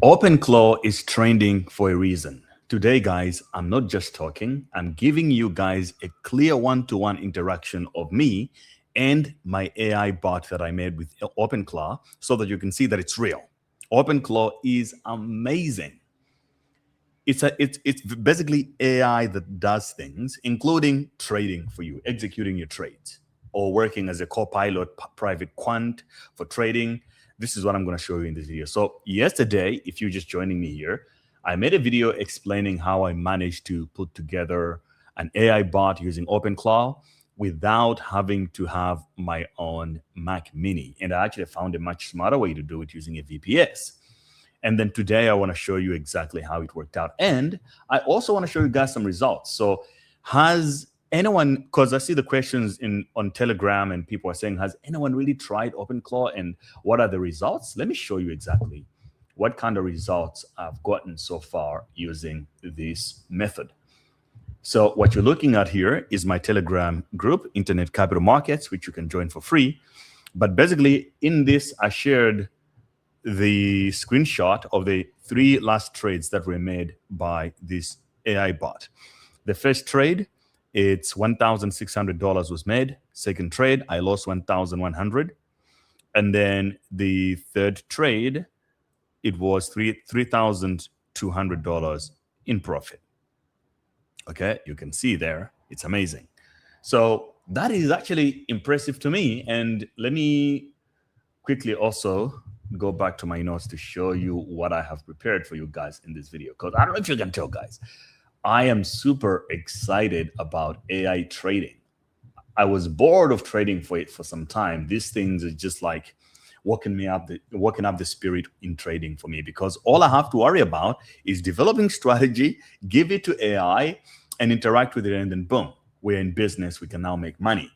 OpenClaw is trending for a reason. Today, guys, I'm not just talking, I'm giving you guys a clear one-to-one interaction of me and my AI bot that I made with OpenClaw so that you can see that it's real. OpenClaw is amazing. It's basically AI that does things, including trading for you, executing your trades, or working as a co-pilot private quant for trading. This is what I'm going to show you in this video. So yesterday, if you're just joining me here, I made a video explaining how I managed to put together an AI bot using OpenClaw without having to have my own Mac Mini. And I actually found a much smarter way to do it using a VPS. And then today I want to show you exactly how it worked out. And I also want to show you guys some results. So has anyone, because I see the questions on Telegram and people are saying, has anyone really tried OpenClaw and what are the results? Let me show you exactly what kind of results I've gotten so far using this method. So what you're looking at here is my Telegram group, Internet Capital Markets, which you can join for free. But basically in this, I shared the screenshot of the 3 last trades that were made by this AI bot. The first trade, it's $1,600 was made. Second trade, I lost $1,100. And then the third trade, it was $3,200 in profit. Okay, you can see there, it's amazing. So that is actually impressive to me. And let me quickly also go back to my notes to show you what I have prepared for you guys in this video. Because I don't know if you can tell, guys, I am super excited about AI trading. I was bored of trading for some time. These things are just like waking up the spirit in trading for me, because all I have to worry about is developing strategy, give it to AI, and interact with it, and then boom, we're in business. We can now make money.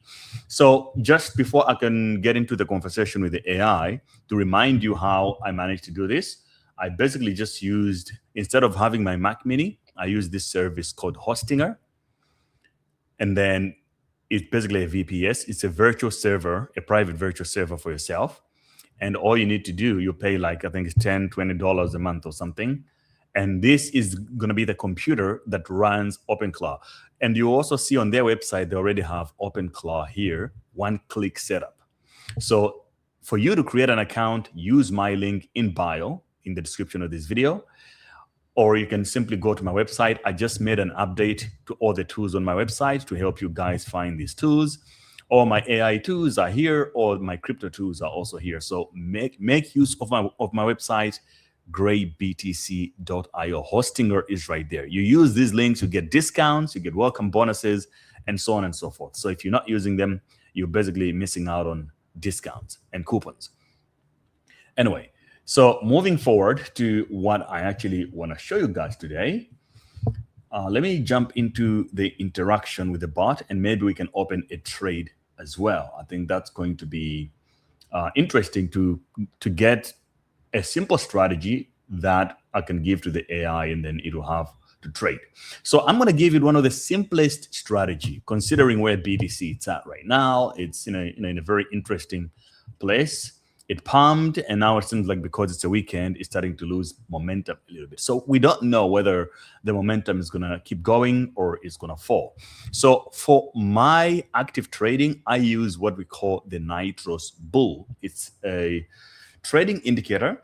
So just before I can get into the conversation with the AI, to remind you how I managed to do this, I basically just used, instead of having my Mac Mini, I used this service called Hostinger. And then it's basically a VPS. It's a virtual server, a private virtual server for yourself. And all you need to do, you pay like, I think it's $10, $20 a month or something. And this is going to be the computer that runs OpenClaw. And you also see on their website, they already have OpenClaw here, one-click setup. So for you to create an account, use my link in bio in the description of this video, or you can simply go to my website. I just made an update to all the tools on my website to help you guys find these tools. All my AI tools are here, or my crypto tools are also here. So make use of my website, claudebot.atg.eth. Hostinger is right there. You use these links, you get discounts, you get welcome bonuses, and so on and so forth. So if you're not using them, you're basically missing out on discounts and coupons. Anyway, so moving forward to what I actually want to show you guys today, let me jump into the interaction with the bot, and maybe we can open a trade as well. I think that's going to be interesting to get a simple strategy that I can give to the AI, and then it will have to trade. So I'm going to give you one of the simplest strategy, considering where BTC is at right now. It's in a very interesting place. It pumped, and now it seems like because it's a weekend, it's starting to lose momentum a little bit. So we don't know whether the momentum is going to keep going or it's going to fall. So for my active trading, I use what we call the Nitros Bull. It's a trading indicator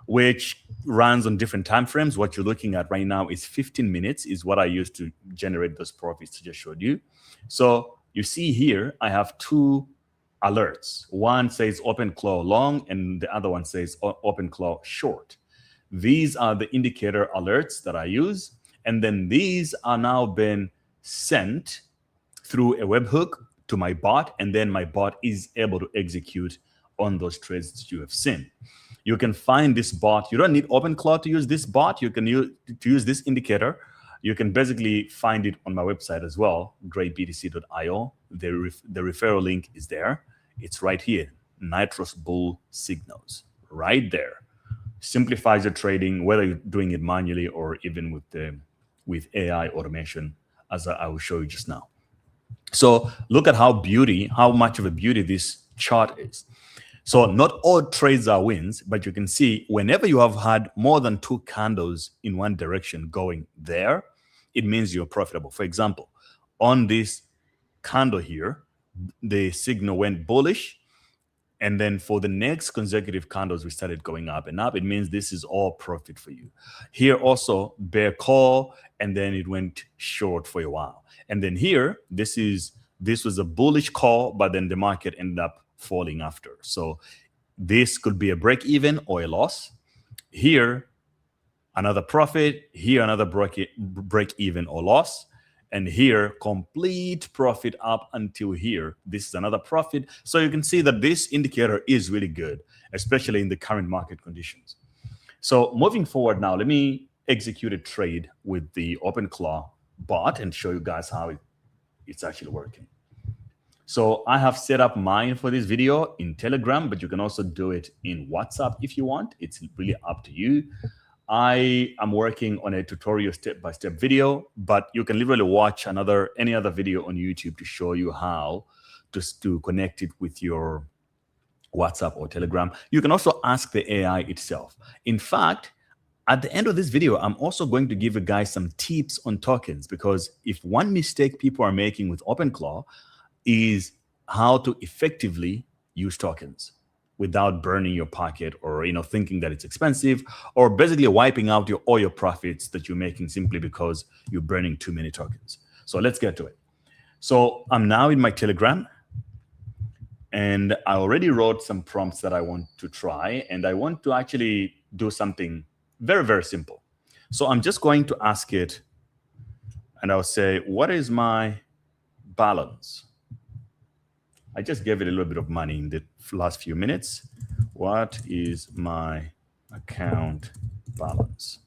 which runs on different time frames. What you're looking at right now is 15 minutes is what I use to generate those profits I just showed you. So you see here, I have 2 alerts. One says OpenClaw long, and the other one says OpenClaw short. These are the indicator alerts that I use. And then these are now been sent through a webhook to my bot, and then my bot is able to execute on those trades that you have seen. You can find this bot. You don't need OpenClaw to use this bot. You can use this indicator. You can basically find it on my website as well, greatbtc.io. The referral link is there. It's right here, Nitros Bull signals, right there. Simplifies your trading, whether you're doing it manually or even with AI automation, as I will show you just now. So look at how much of a beauty this chart is. So not all trades are wins, but you can see whenever you have had more than 2 candles in one direction going there, it means you're profitable. For example, on this candle here, the signal went bullish. And then for the next consecutive candles, we started going up and up. It means this is all profit for you. Here also, bear call, and then it went short for a while. And then here, this was a bullish call, but then the market ended up falling after. So this could be a break even or a loss. Here, another profit. Here, another break even or loss. And here, complete profit up until here. This is another profit. So you can see that this indicator is really good, especially in the current market conditions. So moving forward now, let me execute a trade with the OpenClaw bot and show you guys how it's actually working. So I have set up mine for this video in Telegram, but you can also do it in WhatsApp if you want. It's really up to you. I am working on a tutorial step-by-step video, but you can literally watch any other video on YouTube to show you how to connect it with your WhatsApp or Telegram. You can also ask the AI itself. In fact, at the end of this video, I'm also going to give you guys some tips on tokens, because if one mistake people are making with OpenClaw is how to effectively use tokens without burning your pocket or thinking that it's expensive, or basically wiping out all your profits that you're making simply because you're burning too many tokens. So let's get to it. So I'm now in my Telegram, and I already wrote some prompts that I want to try, and I want to actually do something very, very simple. So I'm just going to ask it, and I'll say, what is my balance? I just gave it a little bit of money in the last few minutes. What is my account balance?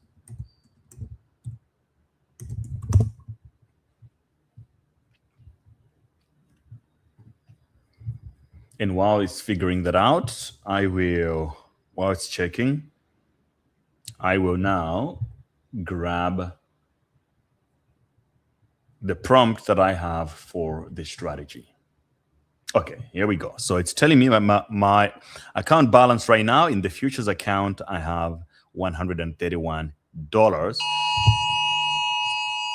And while it's figuring that out, while it's checking, I will now grab the prompt that I have for the strategy. Okay, here we go. So it's telling me my account balance right now. In the futures account, I have $131.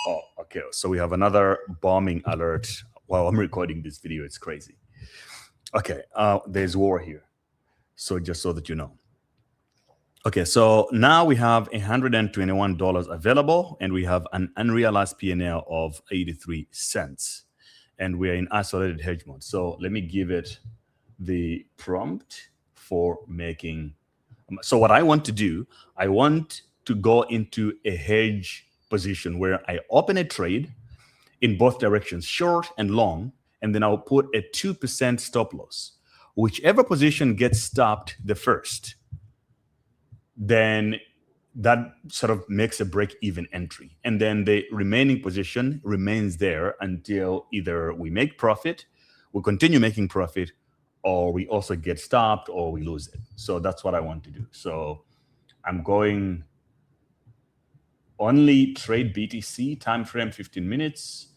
Oh, okay. So we have another bombing alert while I'm recording this video. It's crazy. Okay, there's war here. So just so that you know. Okay, so now we have $121 available, and we have an unrealized P&L of 83 cents. And we are in isolated hedge mode. So let me give it the prompt for making. So what I want to do, I want to go into a hedge position where I open a trade in both directions, short and long, and then I'll put a 2% stop loss. Whichever position gets stopped the first, then that sort of makes a break-even entry. And then the remaining position remains there until either we make profit, we continue making profit, or we also get stopped, or we lose it. So that's what I want to do. So I'm going only trade BTC, time frame 15 minutes,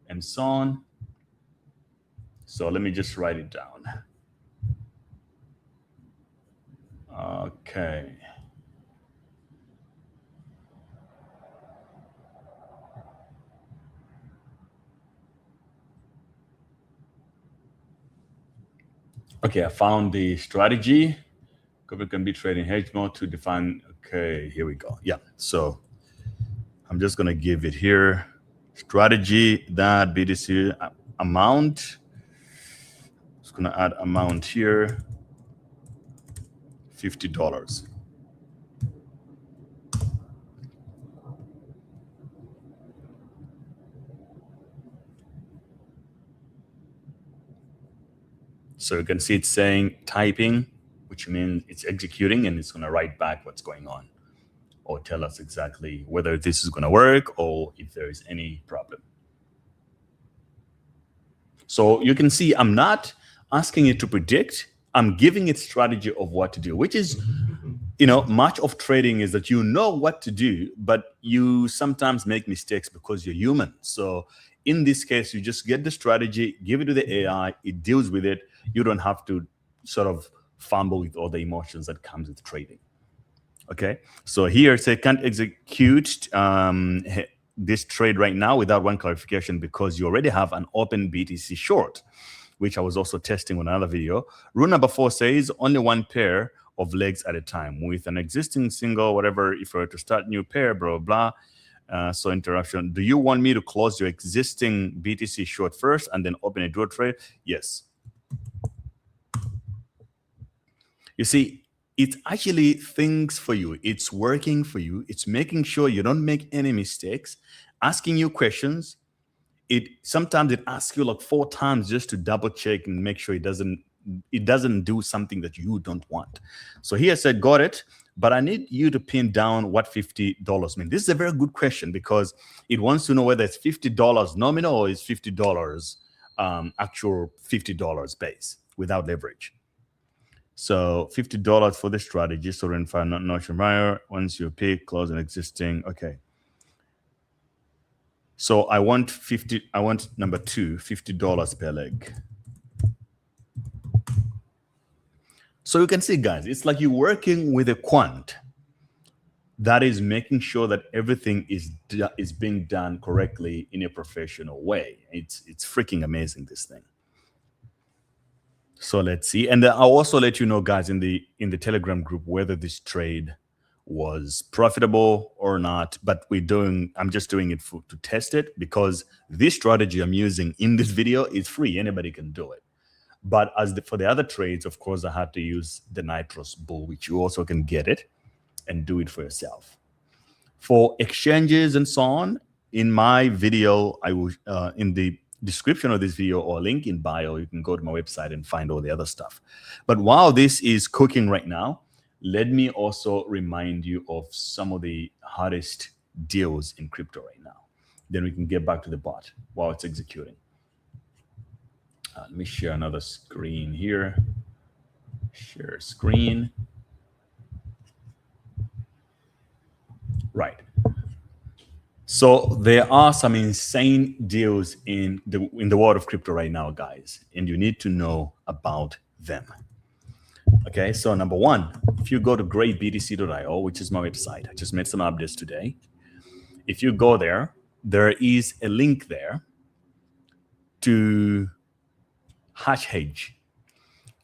and so on. So let me just write it down. Okay. Okay, I found the strategy. Cover can be trading hedge mode to define. Okay, here we go. Yeah, so I'm just gonna give it here. Strategy, that BTC amount. Just gonna add amount here, $50. So you can see it's saying typing, which means it's executing, and it's going to write back what's going on or tell us exactly whether this is going to work or if there is any problem. So you can see I'm not asking it to predict. I'm giving it strategy of what to do, which is, much of trading is that you know what to do, but you sometimes make mistakes because you're human. So in this case, you just get the strategy, give it to the AI, it deals with it. You don't have to sort of fumble with all the emotions that comes with trading. Okay, so here say can't execute this trade right now without one clarification because you already have an open BTC short, which I was also testing on another video. Rule number 4 says only one pair of legs at a time with an existing single, whatever. If you were to start new pair, blah, blah, blah. So interruption. Do you want me to close your existing BTC short first and then open a dual trade? Yes. You see, it actually thinks for you. It's working for you. It's making sure you don't make any mistakes, asking you questions. Sometimes it asks you like 4 times just to double check and make sure it doesn't do something that you don't want. So here I said, got it, but I need you to pin down what $50 mean. This is a very good question because it wants to know whether it's $50 nominal or it's $50 actual $50 base without leverage. So $50 for the strategy. So in notion buyer, once you pick, close an existing. Okay. So I want number 2, $50 per leg. So you can see, guys, it's like you're working with a quant that is making sure that everything is being done correctly in a professional way. It's freaking amazing, this thing. So let's see. And I'll also let you know, guys, in the Telegram group whether this trade was profitable or not. But I'm just doing it to test it because this strategy I'm using in this video is free. Anybody can do it. But for the other trades, of course, I had to use the Nitros Bull, which you also can get it and do it for yourself. For exchanges and so on, in my video, I will in the description of this video or link in bio, you can go to my website and find all the other stuff. But while this is cooking right now, let me also remind you of some of the hottest deals in crypto right now. Then we can get back to the bot while it's executing. Let me share another screen here. Share screen. Right. So there are some insane deals in the world of crypto right now, guys, and you need to know about them. Okay, so number 1, if you go to greatbtc.io, which is my website, I just made some updates today. If you go there, there is a link there to hedge.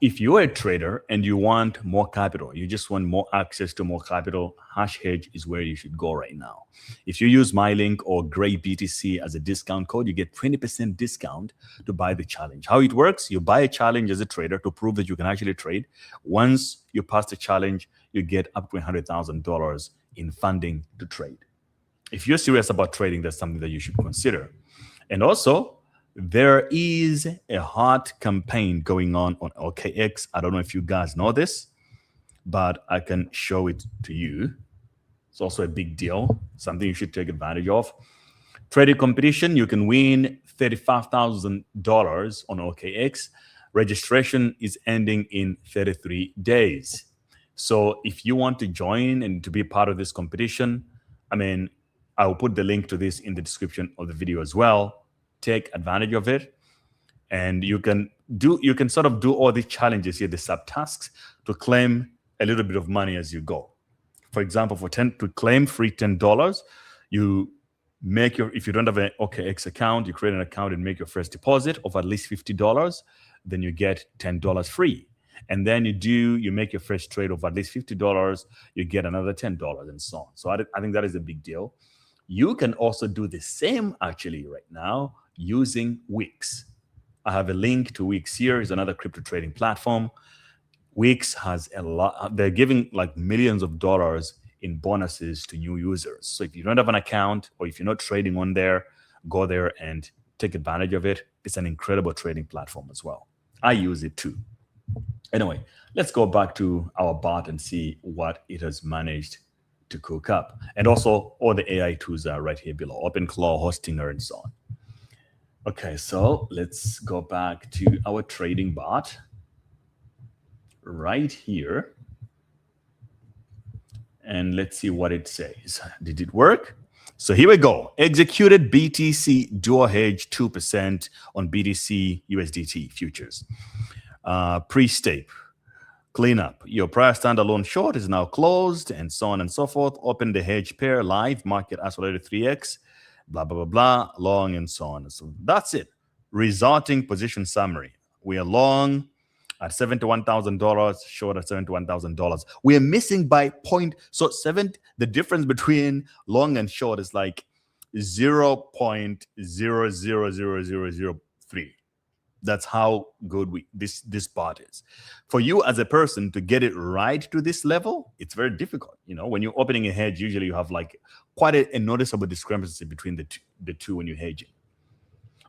If you're a trader and you want more capital, you just want more access to more capital, hedge is where you should go right now. If you use my link or GrayBTC as a discount code, you get 20% discount to buy the challenge. How it works, you buy a challenge as a trader to prove that you can actually trade. Once you pass the challenge, you get up to $100,000 in funding to trade. If you're serious about trading, that's something that you should consider. And also, there is a hot campaign going on OKX. I don't know if you guys know this, but I can show it to you. It's also a big deal, something you should take advantage of. Trading competition, you can win $35,000 on OKX. Registration is ending in 33 days. So if you want to join and to be part of this competition, I will put the link to this in the description of the video as well. Take advantage of it, and you can sort of do all the challenges here, the subtasks, to claim a little bit of money as you go. For example, to claim free $10, you make if you don't have an OKX account, you create an account and make your first deposit of at least $50, then you get $10 free. And then you make your first trade of at least $50, you get another $10 and so on. So I think that is a big deal. You can also do the same actually right now using Wix. I have a link to Wix here. It's another crypto trading platform. Wix has a lot. They're giving like millions of dollars in bonuses to new users. So if you don't have an account or if you're not trading on there, go there and take advantage of it. It's an incredible trading platform as well. I use it too. Anyway, let's go back to our bot and see what it has managed to cook up. And also all the AI tools are right here below, OpenClaw, Hostinger, and so on. Okay, so let's go back to our trading bot right here. And let's see what it says. Did it work? So here we go. Executed BTC dual hedge 2% on BTC USDT futures. Pre-stake. Cleanup. Your prior standalone short is now closed, and so on and so forth. Open the hedge pair live, market isolated 3x, blah, blah, blah, blah, long, and so on. So that's it. Resulting position summary. We are long at $71,000, short at $71,000. We are missing by point. So the difference between long and short is like 0.000003. That's how good this bot is. For you as a person to get it right to this level, it's very difficult. When you're opening a hedge, usually you have like quite a noticeable discrepancy between the two when you're hedging.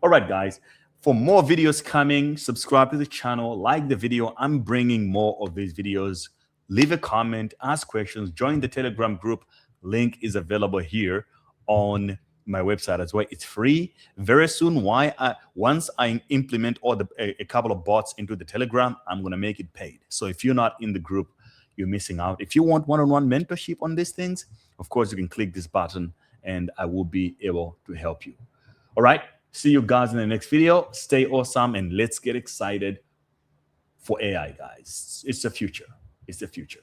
All right, guys. For more videos coming, subscribe to the channel, like the video. I'm bringing more of these videos. Leave a comment, ask questions, join the Telegram group. Link is available here on my website as well. It's free. Very soon, once I implement a couple of bots into the Telegram, I'm going to make it paid. So if you're not in the group, you're missing out. If you want one-on-one mentorship on these things, of course, you can click this button and I will be able to help you. All right. See you guys in the next video. Stay awesome and let's get excited for AI, guys. It's the future. It's the future.